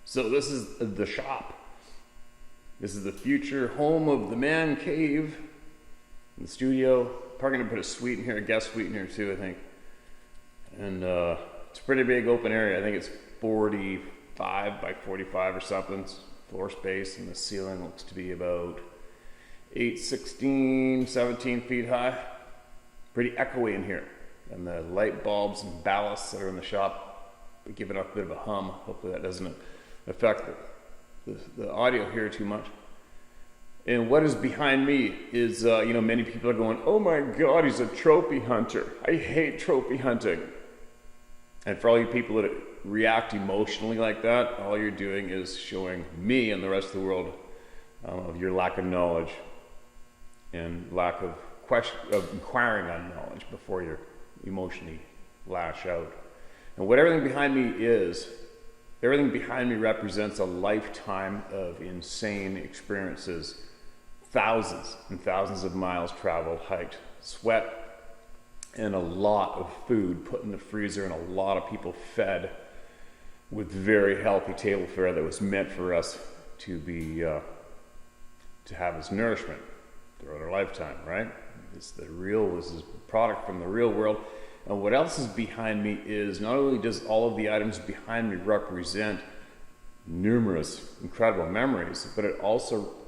So this is the shop. This is the future home of the man cave. In the studio. Probably gonna put a suite in here, a guest suite in here too, I think. And it's a pretty big open area. I think it's 45 by 45 or something. Floor space, and the ceiling looks to be about 8, 16, 17 feet high. Pretty echoey in here. And the light bulbs and ballasts that are in the shop give it a bit of a hum. Hopefully that doesn't affect the audio here too much. And what is behind me is, many people are going, oh my God, he's a trophy hunter. I hate trophy hunting. And for all you people that react emotionally like that, all you're doing is showing me and the rest of the world of your lack of knowledge and lack of inquiring on knowledge before you emotionally lash out. And what everything behind me is, everything behind me represents a lifetime of insane experiences. Thousands and thousands of miles traveled, hiked, sweat, and a lot of food put in the freezer, and a lot of people fed with very healthy table fare that was meant for us to be to have as nourishment throughout our lifetime, right? This is a product from the real world. And what else is behind me is not only does all of the items behind me represent numerous incredible memories, but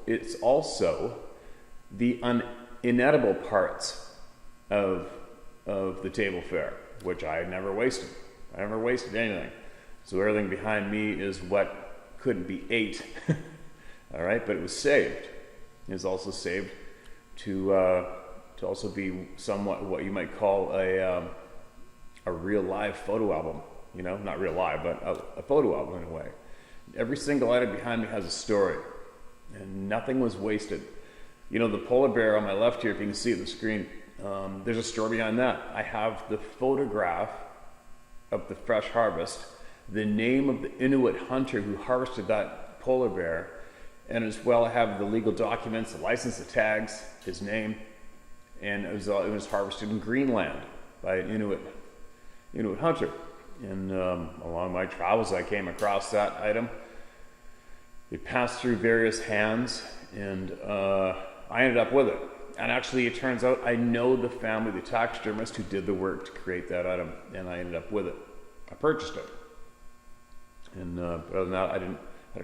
it's also the inedible parts of the table fare, which I never wasted. I never wasted anything. So everything behind me is what couldn't be ate. All right, but it was saved. It was also saved to also be somewhat what you might call a real live photo album. Not real live, but a photo album in a way. Every single item behind me has a story, and nothing was wasted. The polar bear on my left here, if you can see it on the screen, there's a story behind that. I have the photograph of the fresh harvest, the name of the Inuit hunter who harvested that polar bear, and as well I have the legal documents, the license, the tags, his name, and it was harvested in Greenland by an Inuit hunter. And along my travels I came across that item. It passed through various hands, and I ended up with it. And actually it turns out I know the family, the taxidermist who did the work to create that item, and I ended up with it. I purchased it. And other than that, I didn't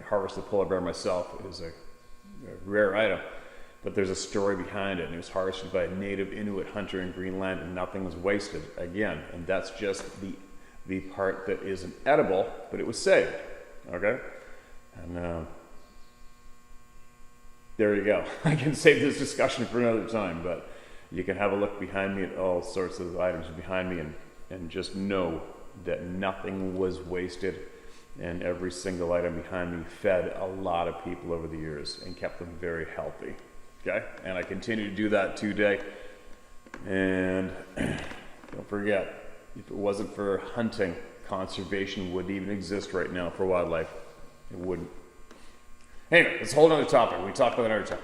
harvest the polar bear myself. It was a rare item, but there's a story behind it, and it was harvested by a native Inuit hunter in Greenland, and nothing was wasted again. And that's just the part that isn't edible, but it was saved. Okay, and there you go. I can save this discussion for another time, but you can have a look behind me at all sorts of items behind me, and just know that nothing was wasted. And every single item behind me fed a lot of people over the years and kept them very healthy. Okay? And I continue to do that today. And don't forget, if it wasn't for hunting, conservation wouldn't even exist right now for wildlife. It wouldn't. Anyway, it's a whole other topic. We talk about it another time.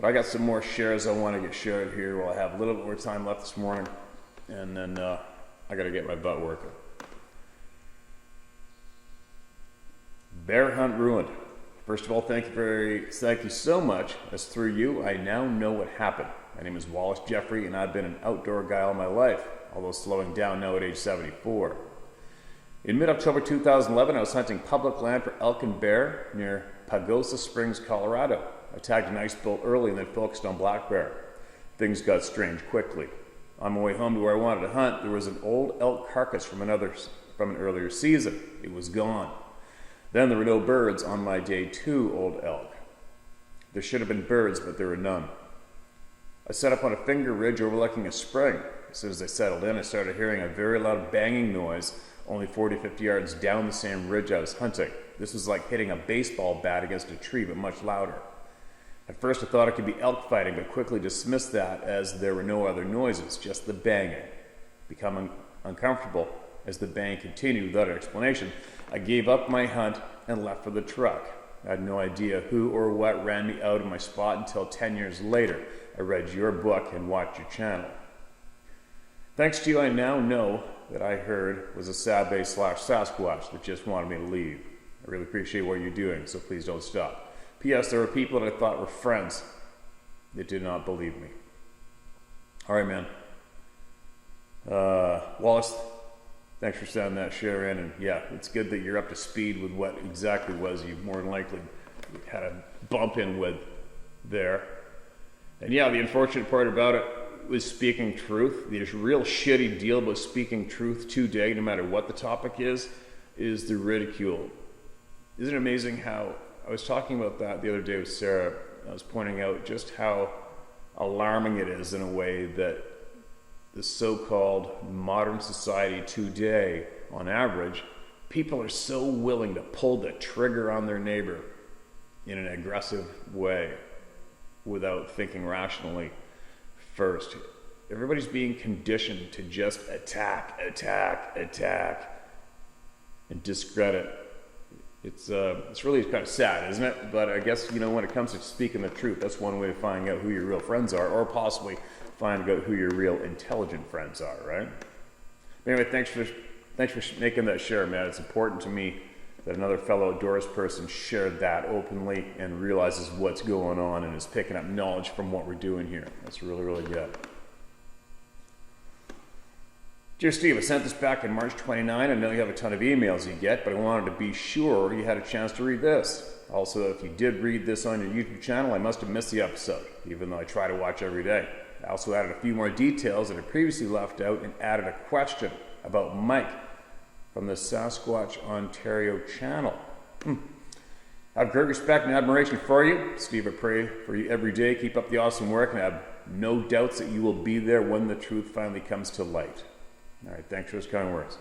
But I got some more shares I want to get shared here while I have a little bit more time left this morning. And then I got to get my butt working. Bear hunt ruined. First of all, thank you so much, as through you, I now know what happened. My name is Wallace Jeffrey, and I've been an outdoor guy all my life, although slowing down now at age 74. In mid-October 2011, I was hunting public land for elk and bear near Pagosa Springs, Colorado. I tagged a nice bull early and then focused on black bear. Things got strange quickly. On my way home to where I wanted to hunt, there was an old elk carcass from an earlier season. It was gone. Then there were no birds on my day 2 old elk. There should have been birds, but there were none. I set up on a finger ridge overlooking a spring. As soon as I settled in, I started hearing a very loud banging noise only 40, 50 yards down the same ridge I was hunting. This was like hitting a baseball bat against a tree, but much louder. At first I thought it could be elk fighting, but quickly dismissed that as there were no other noises, just the banging. Becoming uncomfortable as the bang continued without an explanation, I gave up my hunt and left for the truck. I had no idea who or what ran me out of my spot until 10 years later. I read your book and watched your channel. Thanks to you, I now know that I heard was a Sabe/Sasquatch that just wanted me to leave. I really appreciate what you're doing, so please don't stop. P.S. There were people that I thought were friends that did not believe me. All right, man. Wallace, thanks for sending that share in. And yeah, it's good that you're up to speed with what exactly was you more than likely had a bump in with there. And yeah, the unfortunate part about it was speaking truth. The real shitty deal about speaking truth today, no matter what the topic is the ridicule. Isn't it amazing how, I was talking about that the other day with Sarah. I was pointing out just how alarming it is in a way that the so-called modern society today, on average, people are so willing to pull the trigger on their neighbor in an aggressive way without thinking rationally first. Everybody's being conditioned to just attack, and discredit. It's really kind of sad, isn't it? But I guess, when it comes to speaking the truth, that's one way of finding out who your real friends are, or possibly finding out who your real intelligent friends are, right? Anyway, thanks for making that share, man. It's important to me that another fellow outdoors person shared that openly and realizes what's going on and is picking up knowledge from what we're doing here. That's really, really good. Dear Steve, I sent this back in March 29. I know you have a ton of emails you get, but I wanted to be sure you had a chance to read this. Also, if you did read this on your YouTube channel, I must have missed the episode, even though I try to watch every day. I also added a few more details that I previously left out and added a question about Mike from the Sasquatch Ontario channel. I have great respect and admiration for you. Steve, I pray for you every day. Keep up the awesome work, and I have no doubts that you will be there when the truth finally comes to light. All right, thanks for those kind words.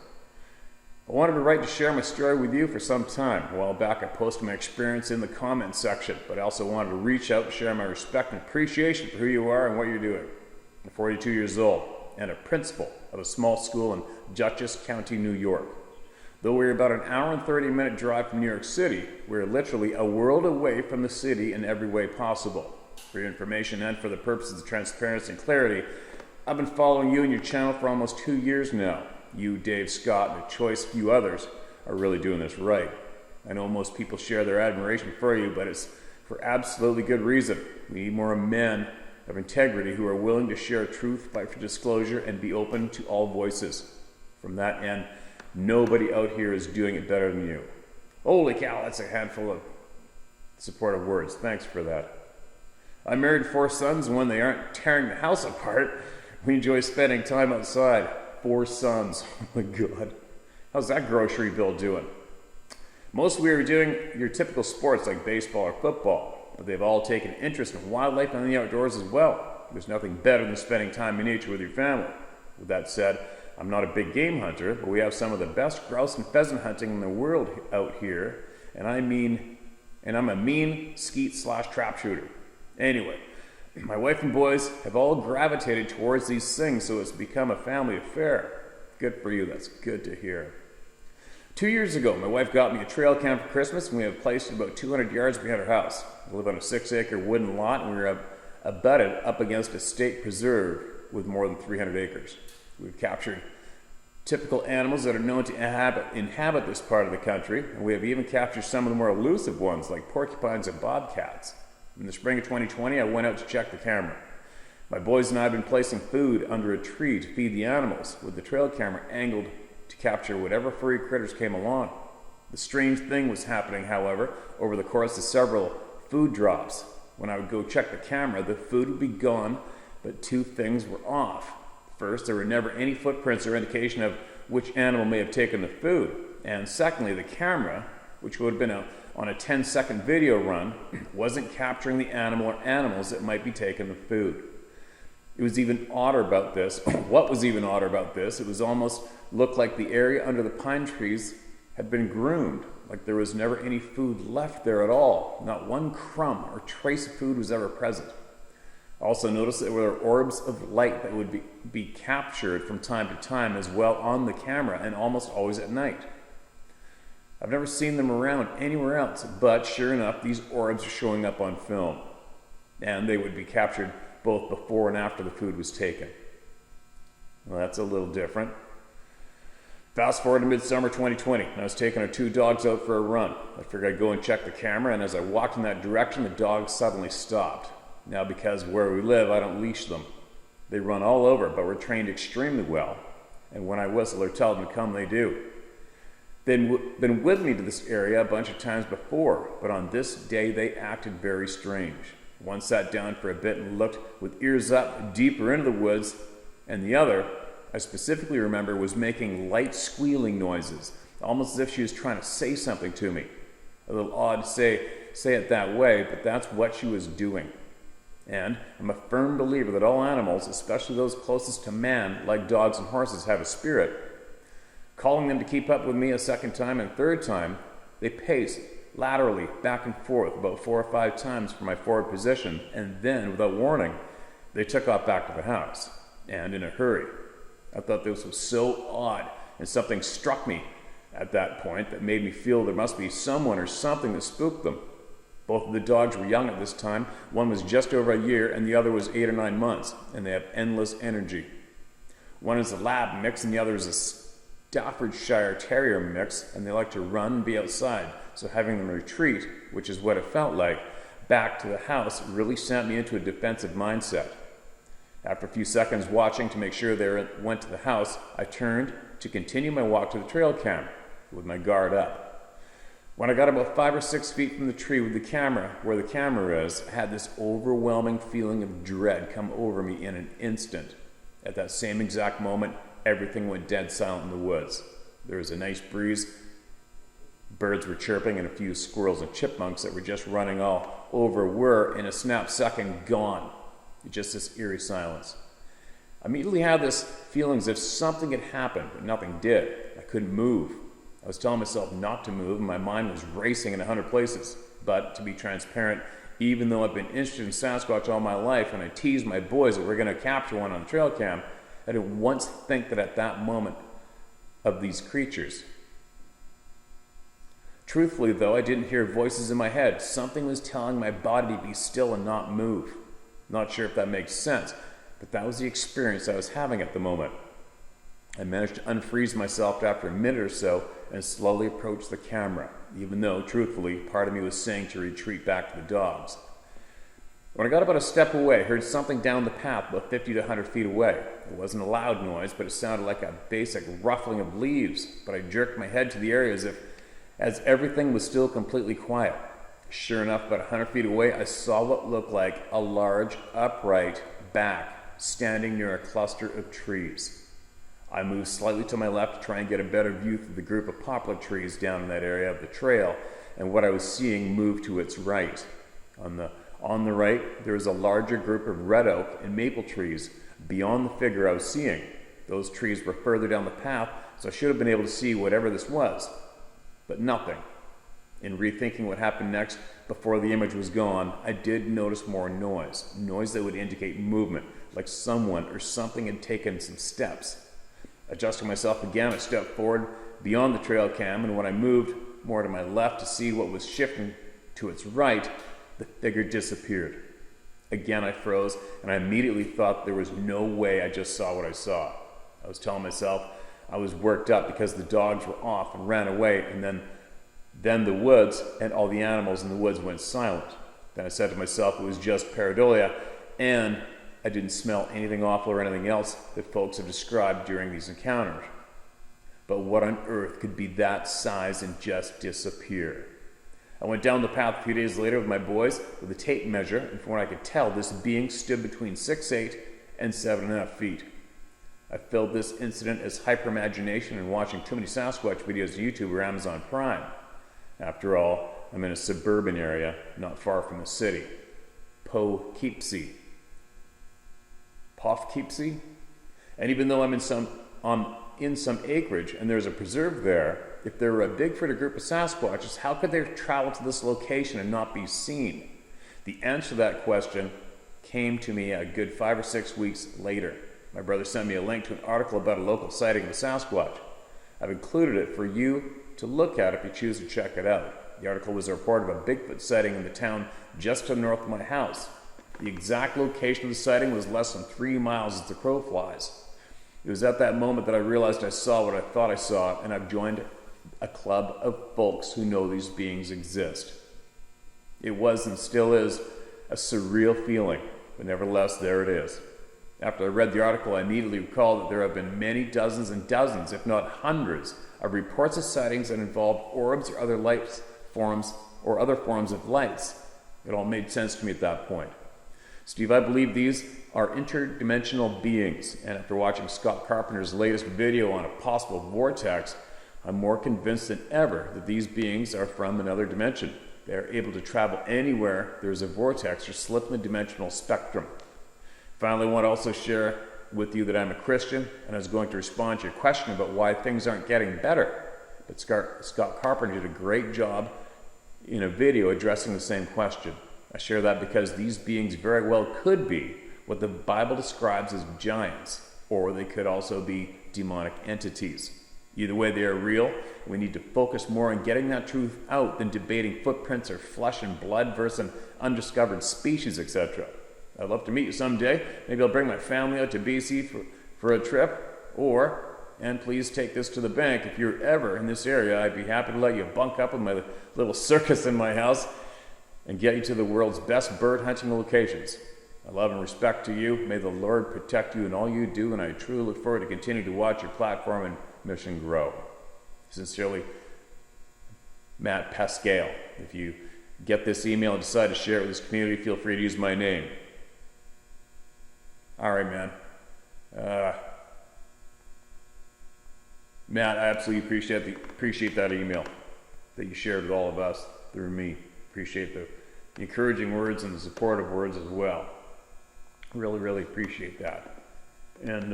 I wanted to write to share my story with you for some time. A while back, I posted my experience in the comment section, but I also wanted to reach out and share my respect and appreciation for who you are and what you're doing. I'm 42 years old and a principal of a small school in Dutchess County, New York. Though we're about an hour and 30-minute drive from New York City, we're literally a world away from the city in every way possible. For your information and for the purposes of transparency and clarity, I've been following you and your channel for almost 2 years now. You, Dave Scott, and a choice few others are really doing this right. I know most people share their admiration for you, but it's for absolutely good reason. We need more men of integrity who are willing to share truth, fight for disclosure, and be open to all voices. From that end, nobody out here is doing it better than you. Holy cow, that's a handful of supportive words. Thanks for that. I married 4 sons, and when they aren't tearing the house apart, we enjoy spending time outside. 4 sons. Oh my God. How's that grocery bill doing? Mostly we are doing your typical sports like baseball or football, but they've all taken interest in wildlife and the outdoors as well. There's nothing better than spending time in nature with your family. With that said, I'm not a big game hunter, but we have some of the best grouse and pheasant hunting in the world out here, and I'm a mean skeet/trap shooter. Anyway, my wife and boys have all gravitated towards these things, so it's become a family affair. Good for you, that's good to hear. 2 years ago, my wife got me a trail cam for Christmas, and we have placed it about 200 yards behind our house. We live on a 6-acre wooden lot, and we're abutted up against a state preserve with more than 300 acres. We've captured typical animals that are known to inhabit this part of the country, and we have even captured some of the more elusive ones like porcupines and bobcats. In the spring of 2020, I went out to check the camera. My boys and I have been placing food under a tree to feed the animals, with the trail camera angled to capture whatever furry critters came along. The strange thing was happening, however, over the course of several food drops. When I would go check the camera, the food would be gone, but 2 things were off. First, there were never any footprints or indication of which animal may have taken the food. And secondly, the camera, which would have been on a 10-second video run, wasn't capturing the animal or animals that might be taking the food. It was even odder about this. What was even odder about this, it was almost looked like the area under the pine trees had been groomed, like there was never any food left there at all. Not one crumb or trace of food was ever present. I also noticed that there were orbs of light that would be captured from time to time as well on the camera, and almost always at night. I've never seen them around anywhere else, but sure enough, these orbs are showing up on film, and they would be captured both before and after the food was taken. Well, that's a little different. Fast forward to midsummer 2020, and I was taking our 2 dogs out for a run. I figured I'd go and check the camera, and as I walked in that direction, the dogs suddenly stopped. Now, because where we live, I don't leash them. They run all over, but we're trained extremely well, and when I whistle or tell them to come, they do. They've been with me to this area a bunch of times before, but on this day, they acted very strange. One sat down for a bit and looked with ears up deeper into the woods, and the other, I specifically remember, was making light squealing noises, almost as if she was trying to say something to me. A little odd to say it that way, but that's what she was doing. And I'm a firm believer that all animals, especially those closest to man, like dogs and horses, have a spirit. Calling them to keep up with me a second time and third time, they paced laterally back and forth about 4 or 5 times from my forward position, and then, without warning, they took off back to the house, and in a hurry. I thought this was so odd, and something struck me at that point that made me feel there must be someone or something that spooked them. Both of the dogs were young at this time. One was just over a year, and the other was 8 or 9 months, and they have endless energy. One is a lab mix, and the other is a Staffordshire Terrier mix, and they like to run and be outside, so having them retreat, which is what it felt like, back to the house really sent me into a defensive mindset. After a few seconds watching to make sure they went to the house, I turned to continue my walk to the trail cam with my guard up. When I got about 5 or 6 feet from the tree with the camera, where the camera is, I had this overwhelming feeling of dread come over me in an instant. At that same exact moment, everything went dead silent in the woods. There was a nice breeze, birds were chirping, and a few squirrels and chipmunks that were just running all over were, in a snap second, gone. Just this eerie silence. I immediately had this feeling as if something had happened, but nothing did. I couldn't move. I was telling myself not to move, and my mind was racing in 100 places. But to be transparent, even though I've been interested in Sasquatch all my life, and I teased my boys that we're going to capture one on the trail cam, I didn't once think that at that moment of these creatures. Truthfully, though, I didn't hear voices in my head. Something was telling my body to be still and not move. Not sure if that makes sense, but that was the experience I was having at the moment. I managed to unfreeze myself after a minute or so and slowly approached the camera, even though, truthfully, part of me was saying to retreat back to the dogs. When I got about a step away, I heard something down the path about 50 to 100 feet away. It wasn't a loud noise, but it sounded like a basic ruffling of leaves, but I jerked my head to the area as everything was still completely quiet. Sure enough, about 100 feet away, I saw what looked like a large, upright back standing near a cluster of trees. I moved slightly to my left to try and get a better view through the group of poplar trees down in that area of the trail, and what I was seeing moved to its right. On the right, there was a larger group of red oak and maple trees beyond the figure I was seeing. Those trees were further down the path, so I should have been able to see whatever this was. But nothing. In rethinking what happened next, before the image was gone, I did notice more noise that would indicate movement, like someone or something had taken some steps. Adjusting myself again, I stepped forward beyond the trail cam, and when I moved more to my left to see what was shifting to its right, the figure disappeared. Again, I froze, and I immediately thought there was no way I just saw what I saw. I was telling myself I was worked up because the dogs were off and ran away, and then the woods and all the animals in the woods went silent. Then I said to myself it was just pareidolia, and I didn't smell anything awful or anything else that folks have described during these encounters. But what on earth could be that size and just disappear? I went down the path a few days later with my boys with a tape measure, and from what I could tell, this being stood between 6'8" and 7.5 feet. I filled this incident as hyper-imagination and watching too many Sasquatch videos on YouTube or Amazon Prime. After all, I'm in a suburban area not far from the city. Poughkeepsie. And even though I'm in some acreage and there's a preserve there, if there were a Bigfoot or group of Sasquatches, how could they travel to this location and not be seen? The answer to that question came to me a good 5 or 6 weeks later. My brother sent me a link to an article about a local sighting of a Sasquatch. I've included it for you to look at if you choose to check it out. The article was a report of a Bigfoot sighting in the town just to the north of my house. The exact location of the sighting was less than 3 miles as the crow flies. It was at that moment that I realized I saw what I thought I saw, and I've joined a club of folks who know these beings exist. It was and still is a surreal feeling, but nevertheless, there it is. After I read the article, I immediately recalled that there have been many dozens and dozens, if not hundreds, of reports of sightings that involved orbs or other light forms or other forms of lights. It all made sense to me at that point. Steve, I believe these are interdimensional beings, and after watching Scott Carpenter's latest video on a possible vortex, I'm more convinced than ever that these beings are from another dimension. They are able to travel anywhere there is a vortex or slip in the dimensional spectrum. Finally, I want to also share with you that I'm a Christian, and I was going to respond to your question about why things aren't getting better. But Scott Carpenter did a great job in a video addressing the same question. I share that because these beings very well could be what the Bible describes as giants, or they could also be demonic entities. Either way, they are real. We need to focus more on getting that truth out than debating footprints or flesh and blood versus an undiscovered species, etc. I'd love to meet you someday. Maybe I'll bring my family out to BC for a trip, and please take this to the bank, if you're ever in this area, I'd be happy to let you bunk up with my little circus in my house and get you to the world's best bird hunting locations. I love and respect to you. May the Lord protect you in all you do, and I truly look forward to continuing to watch your platform and mission grow. Sincerely, Matt Pascal. If you get this email and decide to share it with this community, feel free to use my name. All right, man. Matt, I absolutely appreciate that email that you shared with all of us through me. Appreciate the encouraging words and the supportive words as well. Really, really appreciate that. And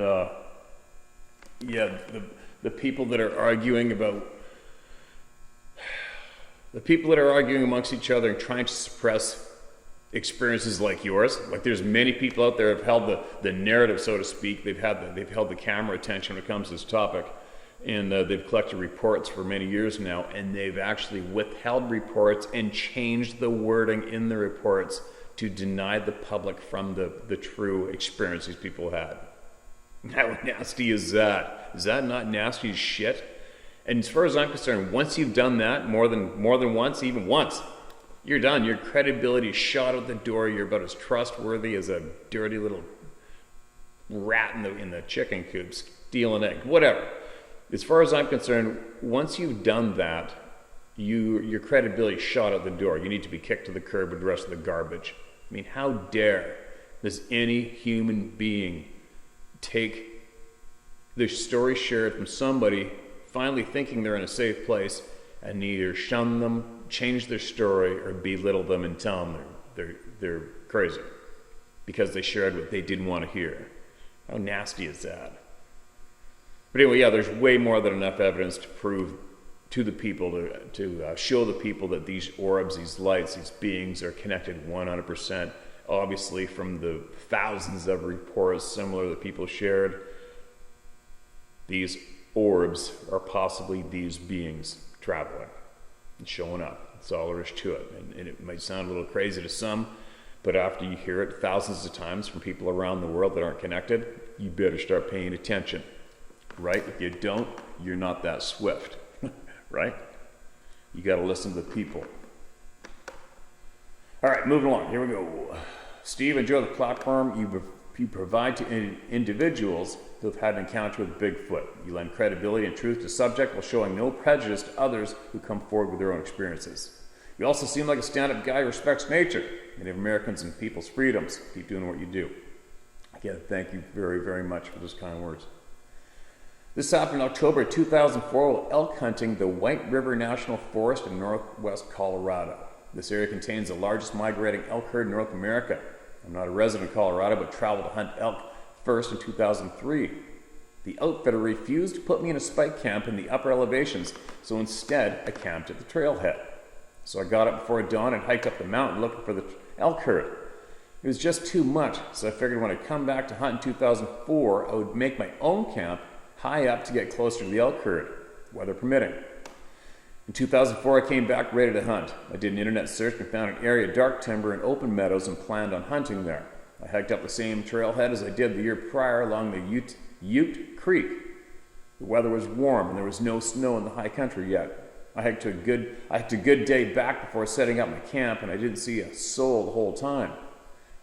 the people that are arguing amongst each other and trying to suppress experiences like yours, like there's many people out there who have held the narrative, so to speak. They've held the camera attention when it comes to this topic, and they've collected reports for many years now, and they've actually withheld reports and changed the wording in the reports to deny the public from the true experience these people had. How nasty is that? Is that not nasty as shit? And as far as I'm concerned, once you've done that more than once, even once, you're done. Your credibility is shot out the door. You're about as trustworthy as a dirty little rat in the chicken coop stealing eggs, whatever. As far as I'm concerned, once you've done that, your credibility is shot out the door. You need to be kicked to the curb with the rest of the garbage. I mean, how dare does any human being take their story shared from somebody finally thinking they're in a safe place and either shun them, change their story, or belittle them and tell them they're crazy because they shared what they didn't want to hear? How nasty is that? But anyway, yeah, there's way more than enough evidence to prove to the people, to show the people that these orbs, these lights, these beings are connected 100%. Obviously, from the thousands of reports similar that people shared, these orbs are possibly these beings traveling and showing up. That's all there is to it. And it might sound a little crazy to some, but after you hear it thousands of times from people around the world that aren't connected, you better start paying attention. Right? If you don't, you're not that swift. Right? You got to listen to the people. All right, moving along. Here we go. Steve, enjoy the platform you provide to individuals who have had an encounter with Bigfoot. You lend credibility and truth to the subject while showing no prejudice to others who come forward with their own experiences. You also seem like a stand-up guy who respects nature, Native Americans, and people's freedoms. Keep doing what you do. Again, thank you very, very much for those kind words. This happened in October 2004 while elk hunting the White River National Forest in northwest Colorado. This area contains the largest migrating elk herd in North America. I'm not a resident of Colorado, but traveled to hunt elk first in 2003. The outfitter refused to put me in a spike camp in the upper elevations, so instead I camped at the trailhead. So I got up before dawn and hiked up the mountain looking for the elk herd. It was just too much, so I figured when I come back to hunt in 2004, I would make my own camp high up to get closer to the elk herd, weather permitting. In 2004, I came back ready to hunt. I did an internet search and found an area of dark timber and open meadows and planned on hunting there. I hiked up the same trailhead as I did the year prior along the Ute Creek. The weather was warm and there was no snow in the high country yet. I hiked a good day back before setting up my camp, and I didn't see a soul the whole time.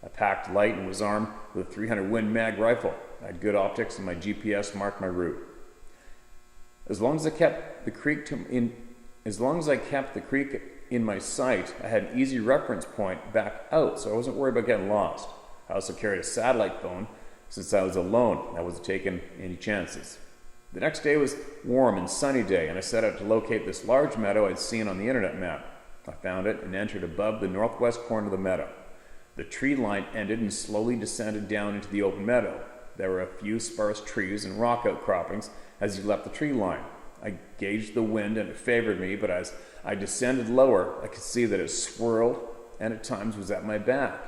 I packed light and was armed with a 300 Win Mag rifle. I had good optics and my GPS marked my route. As long as I kept the creek in my sight, I had an easy reference point back out, so I wasn't worried about getting lost. I also carried a satellite phone since I was alone. I wasn't taking any chances. The next day was warm and sunny day, and I set out to locate this large meadow I'd seen on the internet map. I found it and entered above the northwest corner of the meadow. The tree line ended and slowly descended down into the open meadow. There were a few sparse trees and rock outcroppings as you left the tree line. I gauged the wind and it favored me, but as I descended lower, I could see that it swirled and at times was at my back.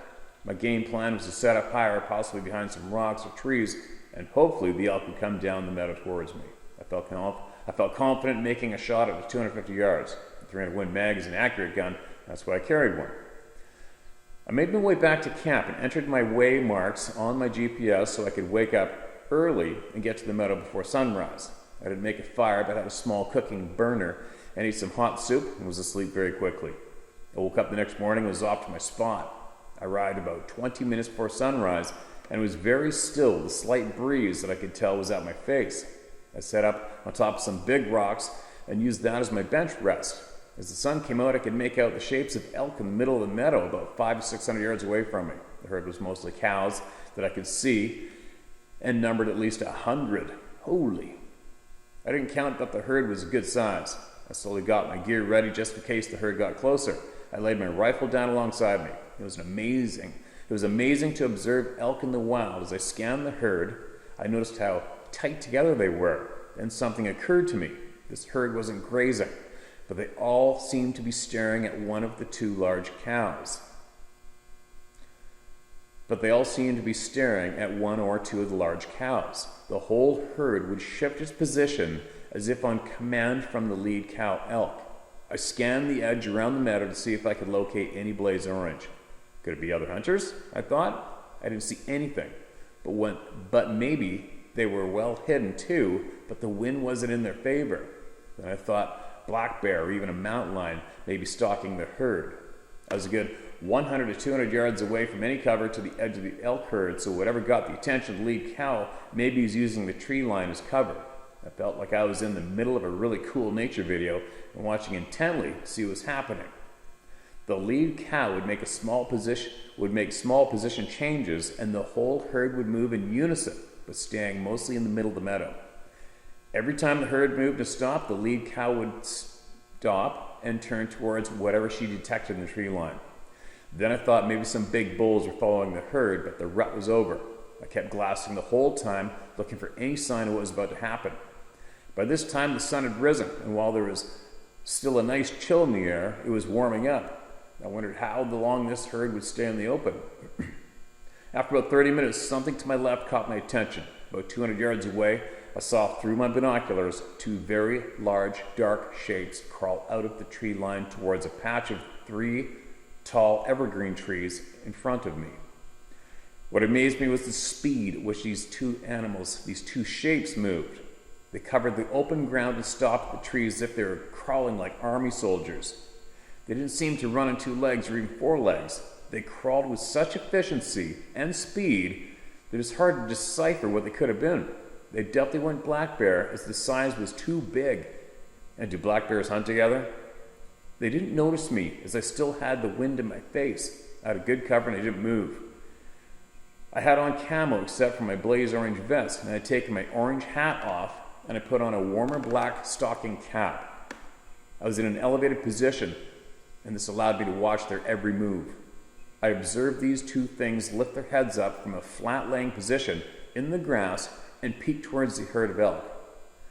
My game plan was to set up higher, possibly behind some rocks or trees, and hopefully the elk would come down the meadow towards me. I felt confident in making a shot at 250 yards. The 300 Win Mag is an accurate gun, that's why I carried one. I made my way back to camp and entered my way marks on my GPS so I could wake up early and get to the meadow before sunrise. I didn't make a fire, but had a small cooking burner and ate some hot soup and was asleep very quickly. I woke up the next morning and was off to my spot. I arrived about 20 minutes before sunrise, and it was very still, the slight breeze that I could tell was at my face. I set up on top of some big rocks and used that as my bench rest. As the sun came out, I could make out the shapes of elk in the middle of the meadow about 500 to 600 yards away from me. The herd was mostly cows that I could see and numbered at least 100. Holy! I didn't count, but the herd was a good size. I slowly got my gear ready just in case the herd got closer. I laid my rifle down alongside me. It was amazing to observe elk in the wild. As I scanned the herd, I noticed how tight together they were. Then something occurred to me. This herd wasn't grazing, but they all seemed to be staring at one of the two large cows. The whole herd would shift its position as if on command from the lead cow elk. I scanned the edge around the meadow to see if I could locate any blaze orange. Could it be other hunters? I thought. I didn't see anything. But maybe they were well hidden too, but the wind wasn't in their favor. Then I thought black bear or even a mountain lion may be stalking the herd. I was a good 100 to 200 yards away from any cover to the edge of the elk herd, so whatever got the attention of the lead cow maybe was using the tree line as cover. I felt like I was in the middle of a really cool nature video and watching intently to see what was happening. The lead cow would make small position changes, and the whole herd would move in unison, but staying mostly in the middle of the meadow. Every time the herd moved to stop, the lead cow would stop and turn towards whatever she detected in the tree line. Then I thought maybe some big bulls were following the herd, but the rut was over. I kept glassing the whole time, looking for any sign of what was about to happen. By this time, the sun had risen, and while there was still a nice chill in the air, it was warming up. I wondered how long this herd would stay in the open. After about 30 minutes, something to my left caught my attention. About 200 yards away, I saw through my binoculars two very large, dark shapes crawl out of the tree line towards a patch of 3 tall evergreen trees in front of me. What amazed me was the speed at which these two shapes moved. They covered the open ground and stopped at the trees as if they were crawling like army soldiers. They didn't seem to run on 2 legs or even 4 legs. They crawled with such efficiency and speed that it's hard to decipher what they could have been. They definitely weren't black bear, as the size was too big. And do black bears hunt together? They didn't notice me, as I still had the wind in my face. I had a good cover and I didn't move. I had on camo except for my blaze orange vest, and I had taken my orange hat off and I put on a warmer black stocking cap. I was in an elevated position, and this allowed me to watch their every move. I observed these two things lift their heads up from a flat-laying position in the grass and peek towards the herd of elk.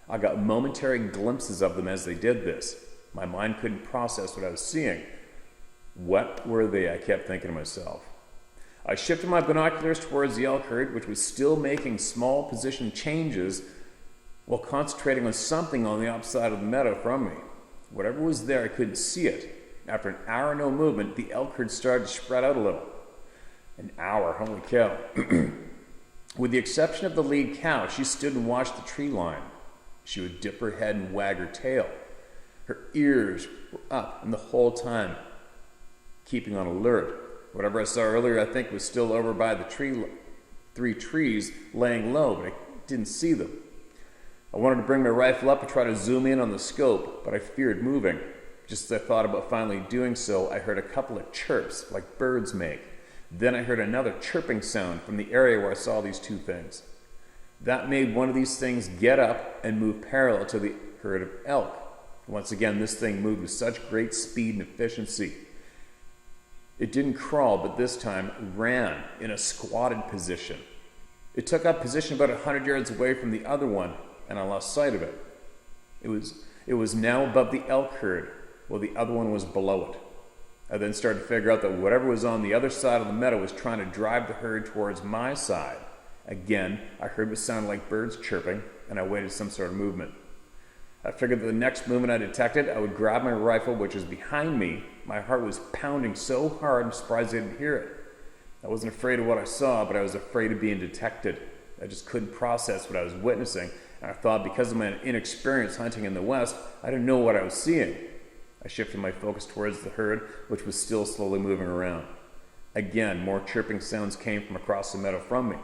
I got momentary glimpses of them as they did this. My mind couldn't process what I was seeing. What were they? I kept thinking to myself. I shifted my binoculars towards the elk herd, which was still making small position changes while concentrating on something on the opposite of the meadow from me. Whatever was there, I couldn't see it. After an hour no movement, the elk herd started to spread out a little. An hour, holy cow. With the exception of the lead cow, she stood and watched the tree line. She would dip her head and wag her tail. Her ears were up, and the whole time keeping on alert. Whatever I saw earlier, I think, was still over by the three trees laying low, but I didn't see them. I wanted to bring my rifle up and try to zoom in on the scope, but I feared moving. Just as I thought about finally doing so, I heard a couple of chirps like birds make. Then I heard another chirping sound from the area where I saw these two things. That made one of these things get up and move parallel to the herd of elk. Once again, this thing moved with such great speed and efficiency. It didn't crawl, but this time ran in a squatted position. It took up position about 100 yards away from the other one, and I lost sight of it. It was now above the elk herd, while the other one was below it. I then started to figure out that whatever was on the other side of the meadow was trying to drive the herd towards my side. Again, I heard what sounded like birds chirping, and I waited some sort of movement. I figured that the next movement I detected, I would grab my rifle, which was behind me. My heart was pounding so hard, I'm surprised I didn't hear it. I wasn't afraid of what I saw, but I was afraid of being detected. I just couldn't process what I was witnessing, and I thought because of my inexperience hunting in the West, I didn't know what I was seeing. I shifted my focus towards the herd, which was still slowly moving around. Again, more chirping sounds came from across the meadow from me.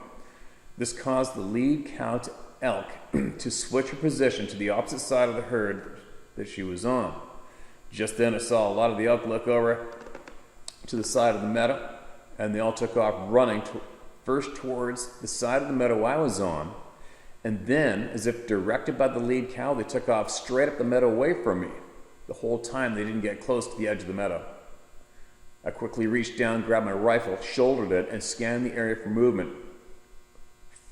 This caused the lead cow to elk to switch her position to the opposite side of the herd that she was on. Just then I saw a lot of the elk look over to the side of the meadow, and they all took off running first towards the side of the meadow I was on, and then, as if directed by the lead cow, they took off straight up the meadow away from me. The whole time they didn't get close to the edge of the meadow. I quickly reached down, grabbed my rifle, shouldered it, and scanned the area for movement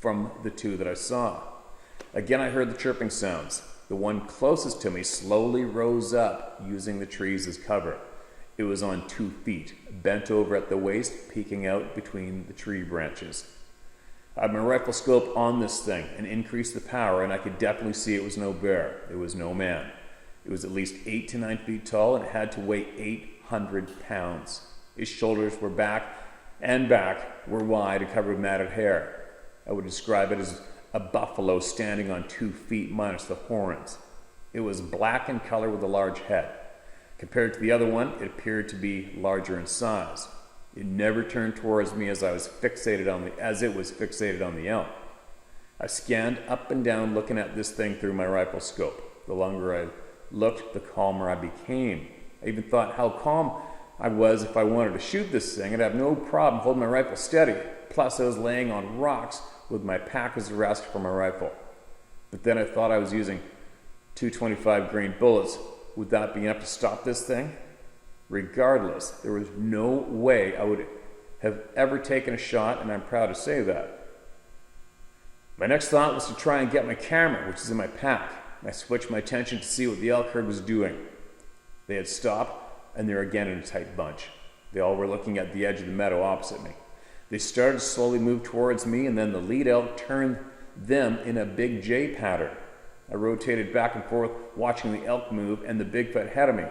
from the two that I saw. Again, I heard the chirping sounds. The one closest to me slowly rose up, using the trees as cover. It was on 2 feet, bent over at the waist, peeking out between the tree branches. I had my rifle scope on this thing and increased the power, and I could definitely see it was no bear. It was no man. It was at least 8 to 9 feet tall, and it had to weigh 800 pounds. His shoulders were back were wide and covered with matted hair. I would describe it as a buffalo standing on 2 feet minus the horns. It was black in color with a large head. Compared to the other one, it appeared to be larger in size. It never turned towards me as it was fixated on the elk. I scanned up and down, looking at this thing through my rifle scope. The longer I looked, the calmer I became. I even thought how calm I was if I wanted to shoot this thing. I'd have no problem holding my rifle steady. Plus, I was laying on rocks with my pack as a rest for my rifle. But then I thought I was using 225 grain bullets. Would that be enough to stop this thing? Regardless, there was no way I would have ever taken a shot, and I'm proud to say that. My next thought was to try and get my camera, which is in my pack. I switched my attention to see what the elk herd was doing. They had stopped, and they were again in a tight bunch. They all were looking at the edge of the meadow opposite me. They started to slowly move towards me, and then the lead elk turned them in a big J pattern. I rotated back and forth, watching the elk move and the Bigfoot ahead of me.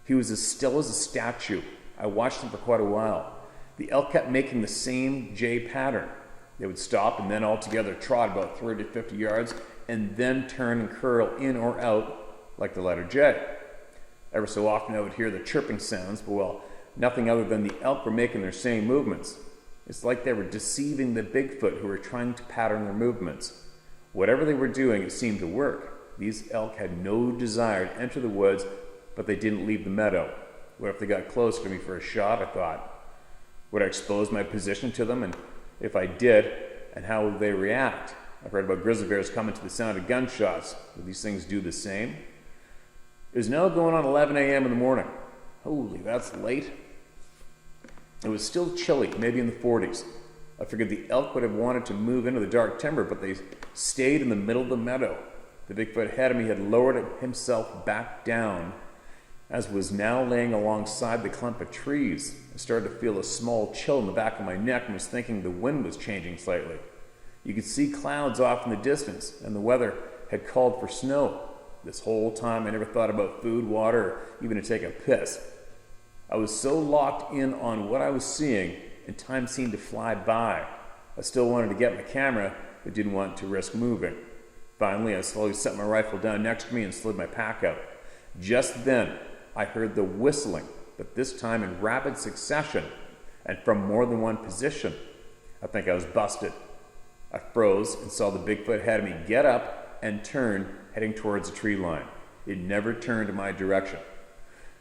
He was as still as a statue. I watched him for quite a while. The elk kept making the same J pattern. They would stop and then all together trot about 30 to 50 yards and then turn and curl in or out like the letter J. Ever so often I would hear the chirping sounds, but well, nothing other than the elk were making their same movements. It's like they were deceiving the Bigfoot who were trying to pattern their movements. Whatever they were doing, it seemed to work. These elk had no desire to enter the woods, but they didn't leave the meadow. What if they got closer to me for a shot, I thought? Would I expose my position to them? And if I did, and how would they react? I've heard about grizzly bears coming to the sound of gunshots. Would these things do the same? It was now going on 11 a.m. in the morning. Holy, that's late. It was still chilly, maybe in the 40s. I figured the elk would have wanted to move into the dark timber, but they stayed in the middle of the meadow. The Bigfoot ahead of me had lowered himself back down, as was now laying alongside the clump of trees. I started to feel a small chill in the back of my neck and was thinking the wind was changing slightly. You could see clouds off in the distance, and the weather had called for snow. This whole time I never thought about food, water, or even to take a piss. I was so locked in on what I was seeing, and time seemed to fly by. I still wanted to get my camera, but didn't want to risk moving. Finally, I slowly set my rifle down next to me and slid my pack out. Just then, I heard the whistling, but this time in rapid succession and from more than one position. I think I was busted. I froze and saw the Bigfoot ahead of me get up and turn, heading towards the tree line. It never turned in my direction.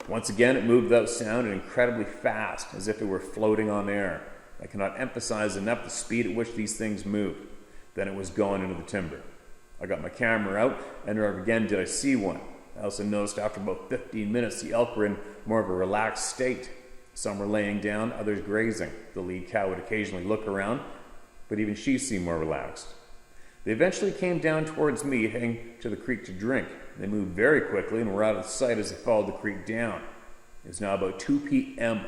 Once again, it moved without sound and incredibly fast, as if it were floating on air. I cannot emphasize enough the speed at which these things moved. Then it was gone into the timber. I got my camera out, and never again did I see one. I also noticed after about 15 minutes the elk were in more of a relaxed state. Some were laying down, others grazing. The lead cow would occasionally look around, but even she seemed more relaxed. They eventually came down towards me, heading to the creek to drink. They moved very quickly and were out of sight as they followed the creek down. It was now about 2 p.m.,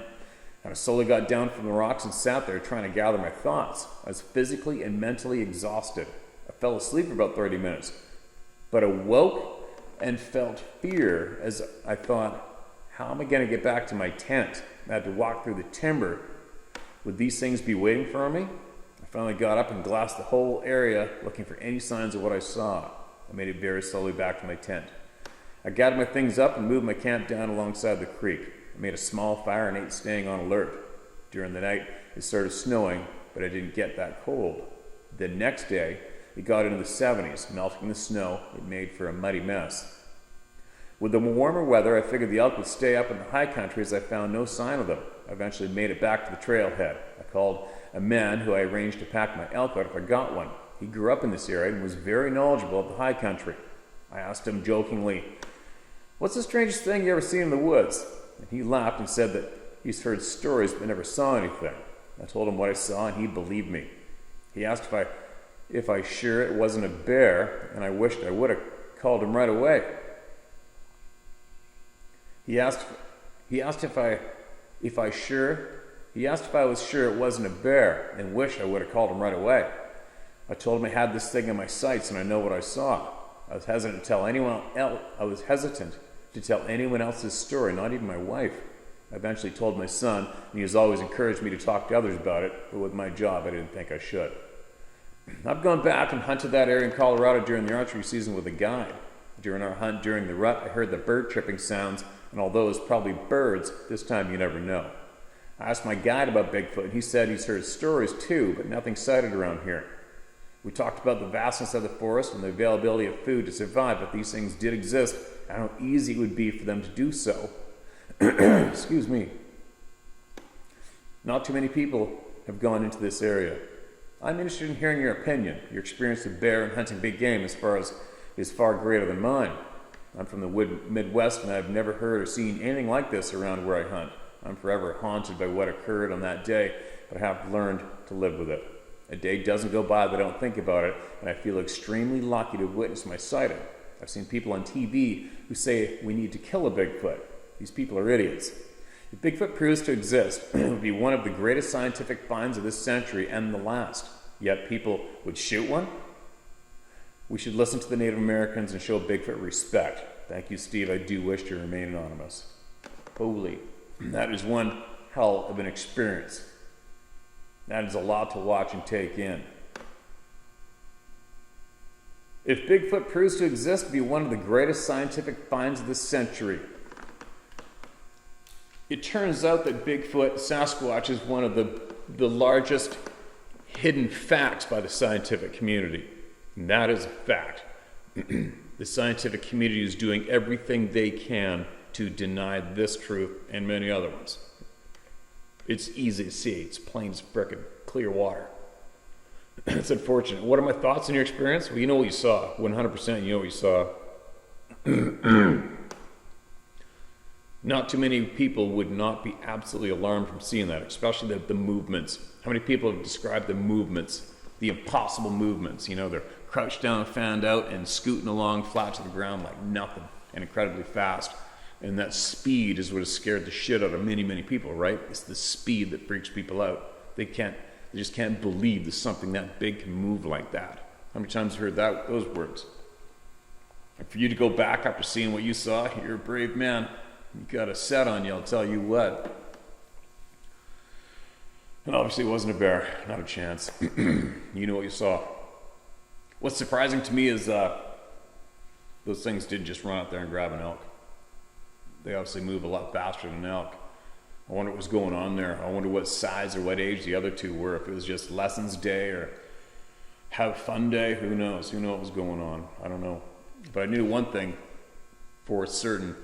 and I slowly got down from the rocks and sat there trying to gather my thoughts. I was physically and mentally exhausted. I fell asleep for about 30 minutes, but awoke and felt fear as I thought, how am I going to get back to my tent? I had to walk through the timber. Would these things be waiting for me? I finally got up and glassed the whole area, looking for any signs of what I saw. I made it very slowly back to my tent. I gathered my things up and moved my camp down alongside the creek. I made a small fire and ate, staying on alert. During the night, it started snowing, but I didn't get that cold. The next day, it got into the 70s, melting the snow. It made for a muddy mess. With the warmer weather, I figured the elk would stay up in the high country as I found no sign of them. I eventually made it back to the trailhead. I called a man who I arranged to pack my elk out if I got one. He grew up in this area and was very knowledgeable of the high country. I asked him jokingly, "What's the strangest thing you ever seen in the woods?" And he laughed and said that he's heard stories but never saw anything. I told him what I saw and he believed me. He asked if I sure it wasn't a bear, and I wished I would have called him right away. He asked if I was sure it wasn't a bear, and wished I would have called him right away. I told him I had this thing in my sights and I know what I saw. I was hesitant to tell anyone else's story, not even my wife. I eventually told my son, and he has always encouraged me to talk to others about it, but with my job I didn't think I should. I've gone back and hunted that area in Colorado during the archery season with a guide. During our hunt during the rut, I heard the bird chirping sounds, and although it was probably birds, this time you never know. I asked my guide about Bigfoot, and he said he's heard stories too, but nothing sighted around here. We talked about the vastness of the forest and the availability of food to survive, but these things did exist, and how easy it would be for them to do so. Excuse me. Not too many people have gone into this area. I'm interested in hearing your opinion. Your experience with bear and hunting big game is far greater than mine. I'm from the Midwest, and I've never heard or seen anything like this around where I hunt. I'm forever haunted by what occurred on that day, but I have learned to live with it. A day doesn't go by that I don't think about it, and I feel extremely lucky to witness my sighting. I've seen people on TV who say we need to kill a Bigfoot. These people are idiots. If Bigfoot proves to exist, it would be one of the greatest scientific finds of this century and the last. Yet people would shoot one? We should listen to the Native Americans and show Bigfoot respect. Thank you, Steve. I do wish to remain anonymous. Holy, that is one hell of an experience. That is a lot to watch and take in. If Bigfoot proves to exist, it would be one of the greatest scientific finds of this century. It turns out that Bigfoot, Sasquatch, is one of the largest hidden facts by the scientific community. And that is a fact. The scientific community is doing everything they can to deny this truth and many other ones. It's easy to see. It's plain as frickin' clear water. It's unfortunate. What are my thoughts on your experience? Well, you know what you saw. 100% you know what you saw. Not too many people would not be absolutely alarmed from seeing that, especially the movements. How many people have described the movements, the impossible movements? You know, they're crouched down, fanned out, and scooting along flat to the ground like nothing, and incredibly fast. And that speed is what has scared the shit out of many, many people, right? It's the speed that freaks people out. They just can't believe that something that big can move like that. How many times have you heard those words? And for you to go back after seeing what you saw, you're a brave man. You got a set on you, I'll tell you what. And obviously it wasn't a bear, not a chance. You know what you saw. What's surprising to me is those things didn't just run out there and grab an elk. They obviously move a lot faster than an elk. I wonder what was going on there. I wonder what size or what age the other two were. If it was just lessons day or have fun day, who knows? Who knows what was going on? I don't know. But I knew one thing for certain.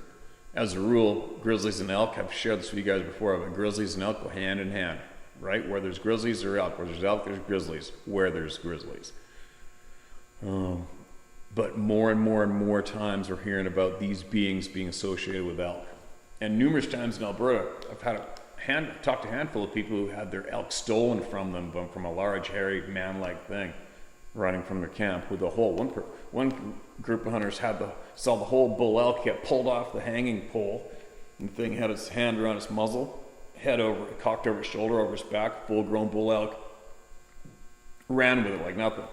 As a rule, grizzlies and elk, I've shared this with you guys before, but grizzlies and elk go hand in hand, right? Where there's grizzlies or elk. Where there's elk, there's grizzlies. Where there's grizzlies. But more and more and more times we're hearing about these beings being associated with elk. And numerous times in Alberta, I've talked to a handful of people who had their elk stolen from them, from a large, hairy, man-like thing running from their camp with the whole. One group of hunters saw the whole bull elk get pulled off the hanging pole, and the thing had its hand around its muzzle, head over, cocked over its shoulder, over its back, full-grown bull elk, ran with it like nothing.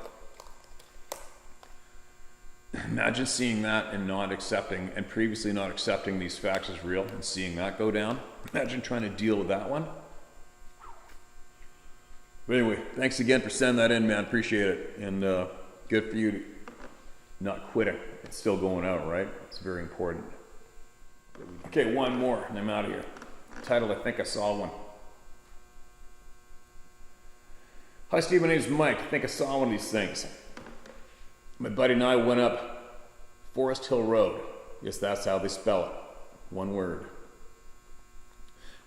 Imagine seeing that and not accepting, and previously not accepting these facts as real, and seeing that go down. Imagine trying to deal with that one. But anyway, thanks again for sending that in, man. Appreciate it. And good for you to not quitting. It's still going out, right? It's very important. Okay, one more, and I'm out of here. Titled, I Think I Saw One. Hi, Steve. My name's Mike. I think I saw one of these things. My buddy and I went up Forest Hill Road. Yes, that's how they spell it. One word.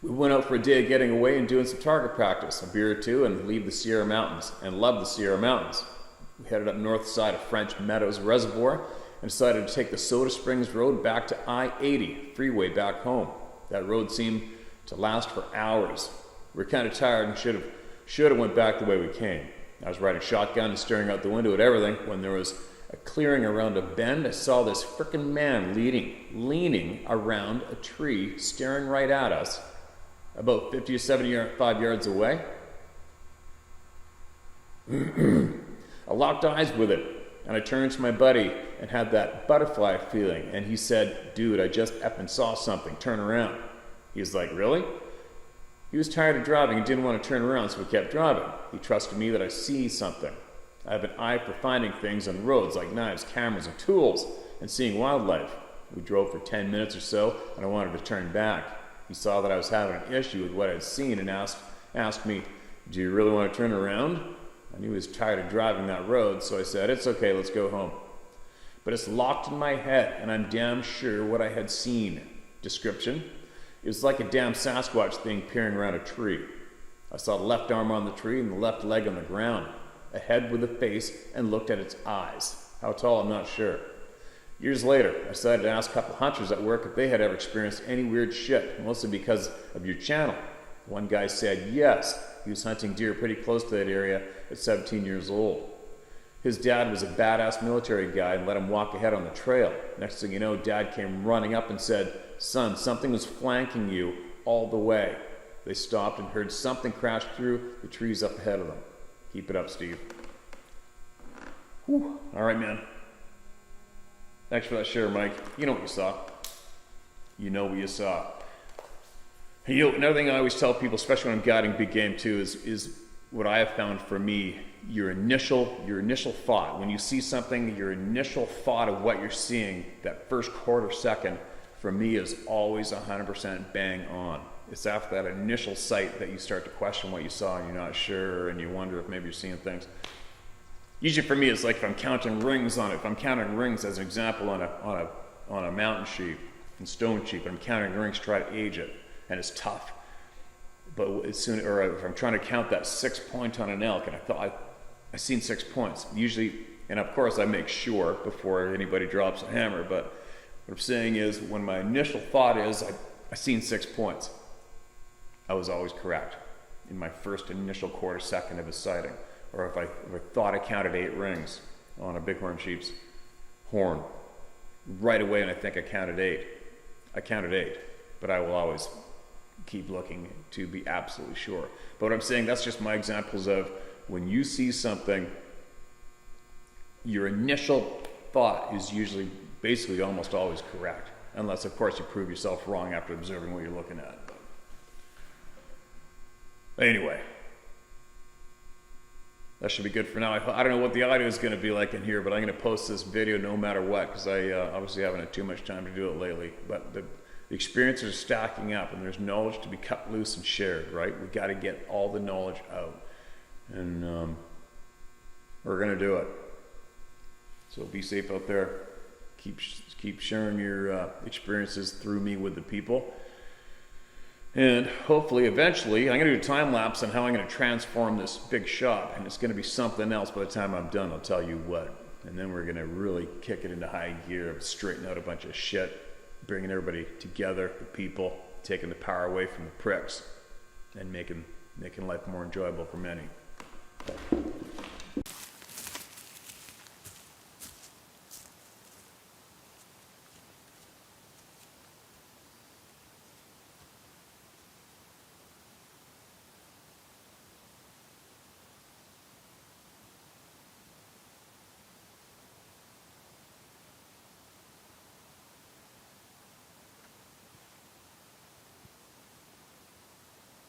We went out for a day getting away and doing some target practice, a beer or two, and leave the Sierra Mountains, and love the Sierra Mountains. We headed up north side of French Meadows Reservoir and decided to take the Soda Springs Road back to I-80, freeway back home. That road seemed to last for hours. We were kind of tired and should have went back the way we came. I was riding shotgun and staring out the window at everything when there was a clearing around a bend. I saw this frickin' man leaning around a tree, staring right at us, about 50 to 75 yards away. I locked eyes with it, and I turned to my buddy and had that butterfly feeling, and he said, "Dude, I just effing saw something, turn around." He was like, "Really?" He was tired of driving and didn't want to turn around, so we kept driving. He trusted me that I see something. I have an eye for finding things on roads like knives, cameras, and tools, and seeing wildlife. We drove for 10 minutes or so, and I wanted to turn back. He saw that I was having an issue with what I'd seen and asked me, "Do you really want to turn around?" I knew he was tired of driving that road, so I said, "It's okay, let's go home." But it's locked in my head, and I'm damn sure what I had seen. Description: it was like a damn Sasquatch thing peering around a tree. I saw the left arm on the tree and the left leg on the ground, a head with a face, and looked at its eyes. How tall, I'm not sure. Years later, I decided to ask a couple hunters at work if they had ever experienced any weird shit, mostly because of your channel. One guy said yes, he was hunting deer pretty close to that area at 17 years old. His dad was a badass military guy and let him walk ahead on the trail. Next thing you know, Dad came running up and said, "Son, something was flanking you all the way." They stopped and heard something crash through the trees up ahead of them. Keep it up, Steve. Whew. All right, man. Thanks for that share, Mike. You know what you saw. You know what you saw. Hey, another thing I always tell people, especially when I'm guiding big game too, is what I have found for me, your initial thought. When you see something, your initial thought of what you're seeing, that first quarter second, for me is always 100% bang on. It's after that initial sight that you start to question what you saw and you're not sure and you wonder if maybe you're seeing things. Usually for me, it's like if I'm counting rings on it. If I'm counting rings as an example on a mountain sheep and stone sheep, I'm counting rings to try to age it, and it's tough. But if I'm trying to count that 6 point on an elk, and I thought I seen 6 points. Usually, and of course I make sure before anybody drops a hammer. But what I'm saying is, when my initial thought is I seen 6 points, I was always correct in my first initial quarter second of a sighting. Or if I thought I counted 8 rings on a bighorn sheep's horn, right away, and I think I counted 8. I counted 8, but I will always keep looking to be absolutely sure. But what I'm saying, that's just my examples of when you see something, your initial thought is usually basically almost always correct, unless of course you prove yourself wrong after observing what you're looking at. Anyway, that should be good for now. I don't know what the audio is going to be like in here, but I'm going to post this video no matter what, because I obviously haven't had too much time to do it lately. But the experiences are stacking up, and there's knowledge to be cut loose and shared, right? We got to get all the knowledge out, and we're going to do it. So be safe out there. Keep sharing your experiences through me with the people. And hopefully, eventually, I'm going to do a time lapse on how I'm going to transform this big shop. And it's going to be something else by the time I'm done, I'll tell you what. And then we're going to really kick it into high gear, straighten out a bunch of shit, bringing everybody together, the people, taking the power away from the pricks, and making life more enjoyable for many.